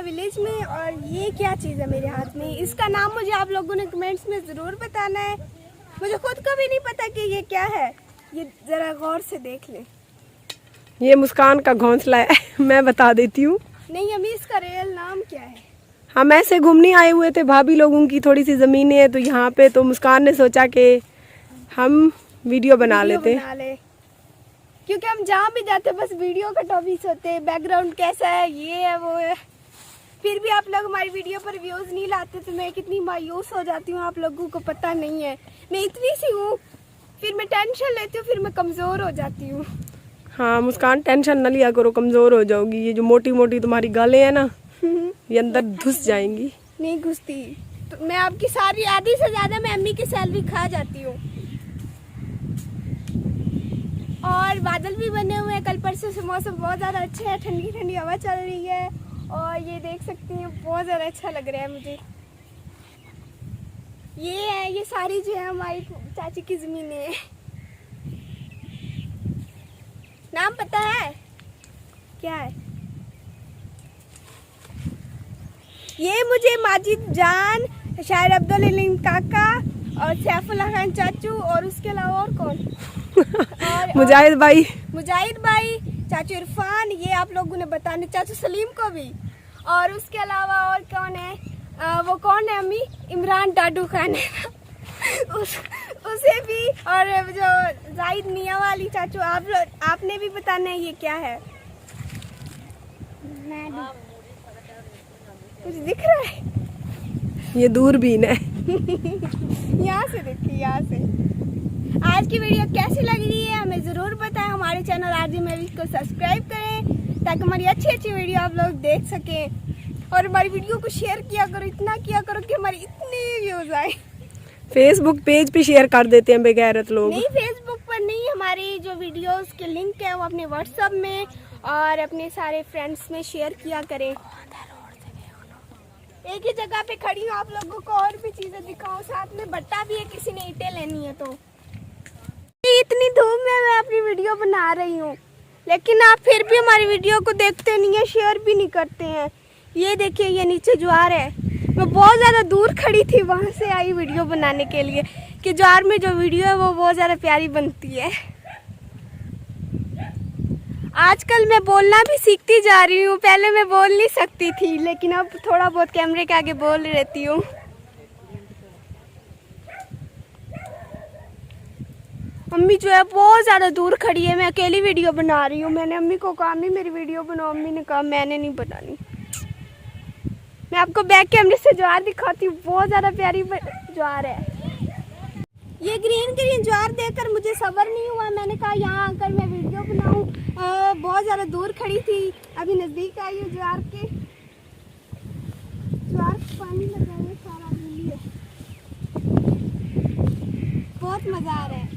Village में। और ये क्या चीज़ है मेरे हाथ में, इसका नाम मुझे आप लोगों ने कमेंट्स में ज़रूर बताना है। मुझे खुद को भी नहीं पता कि ये क्या है, ये ज़रा गौर से देख ले। ये मुस्कान का घोंसला है। मैं बता देती हूँ। नहीं अम्मी, इसका रियल नाम क्या है? हम ऐसे घूमने आए हुए थे, भाभी लोगों की थोड़ी सी ज़मीनें है तो यहाँ पे, तो मुस्कान ने सोचा कि हम वीडियो बना लेते, क्योंकि हम जहाँ भी जाते बस वीडियो का टॉपिक होते हैं, बैकग्राउंड कैसा है, ये है वो है। फिर भी आप लोग हमारी वीडियो पर व्यूज़ नहीं लाते तो मैं कितनी मायूस हो जाती हूँ, आप लोगों को पता नहीं है। मैं इतनी सी हूँ, फिर मैं टेंशन लेती हूँ, फिर मैं कमज़ोर हो जाती हूँ। हाँ मुस्कान, टेंशन न लिया करो, कमज़ोर हो जाओगी। ये जो मोटी मोटी तुम्हारी गालें हैं ना, ये अंदर घुस जाएंगी। नहीं घुसती तो मैं आपकी सारी आधी से ज़्यादा मैं अम्मी की सैलरी खा जाती हूँ। और बादल भी बने हुए हैं, कल परसों से मौसम बहुत ज़्यादा अच्छा है, ठंडी ठंडी हवा चल रही है। और ये देख सकती हैं बहुत ज़्यादा अच्छा लग रहा है मुझे। ये है, ये सारी जो है हमारी चाची की ज़मीनें हैं। नाम पता है क्या है? ये मुझे माजिद जान, शायर अब्दुल अलीम काका और सैफुल्लाह खान चाचू और उसके अलावा और कौन और मुजाहिद भाई, चाचू इरफान, ये आप लोगों ने बताने, चाचू सलीम को भी। और उसके अलावा और कौन है, वो कौन है अम्मी? इमरान डाडू खान है। उसे भी। और जो जाहिद मियाँ वाली चाचू, आपने भी बताना है ये क्या है। कुछ दिख रहा है? ये दूरबीन है। यहाँ से देखिए, यहाँ से। आज की वीडियो कैसी लग रही है हमें ज़रूर बताएं। हमारे चैनल आरजे मूवीज को सब्सक्राइब करें ताकि हमारी अच्छी अच्छी वीडियो आप लोग देख सकें। और हमारी वीडियो को शेयर किया करो, इतना किया करो कि हमारी इतने व्यूज़ आए। फेसबुक पेज पे शेयर कर देते हैं बेगैरत लोग। नहीं, फेसबुक पर नहीं, हमारी जो वीडियोस के लिंक है वो अपने व्हाट्सएप में और अपने सारे फ्रेंड्स में शेयर किया करें। एक ही जगह पे खड़ी हूँ, आप लोगों को और भी चीजें दिखाऊं, साथ में बट्टा भी है, किसी ने ईंटें लेनी है तो। इतनी धूप में मैं अपनी वीडियो बना रही हूँ, लेकिन आप फिर भी हमारी वीडियो को देखते नहीं है, शेयर भी नहीं करते हैं। ये देखिए, ये नीचे ज्वार है। मैं बहुत ज़्यादा दूर खड़ी थी, वहाँ से आई वीडियो बनाने के लिए कि ज्वार में जो वीडियो है वो बहुत ज़्यादा प्यारी बनती है। आजकल मैं बोलना भी सीखती जा रही हूँ, पहले मैं बोल नहीं सकती थी, लेकिन अब थोड़ा बहुत कैमरे के आगे बोल रहती हूँ। अम्मी जो है बहुत ज़्यादा दूर खड़ी है, मैं अकेली वीडियो बना रही हूँ। मैंने अम्मी को कहा अम्मी मेरी वीडियो बनाओ, अम्मी ने कहा मैंने नहीं बनानी। मैं आपको बैक कैमरे से ज्वार दिखाती हूँ, बहुत ज़्यादा प्यारी ज्वार है। ये ग्रीन ग्रीन ज्वार देखकर मुझे सब्र नहीं हुआ, मैंने कहा यहाँ आकर मैं वीडियो बनाऊँ। बहुत ज़्यादा दूर खड़ी थी, अभी नज़दीक आई हूँ ज्वार के। ज्वार पानी लगा है, सारा गीली है, बहुत मज़ा आ रहा है।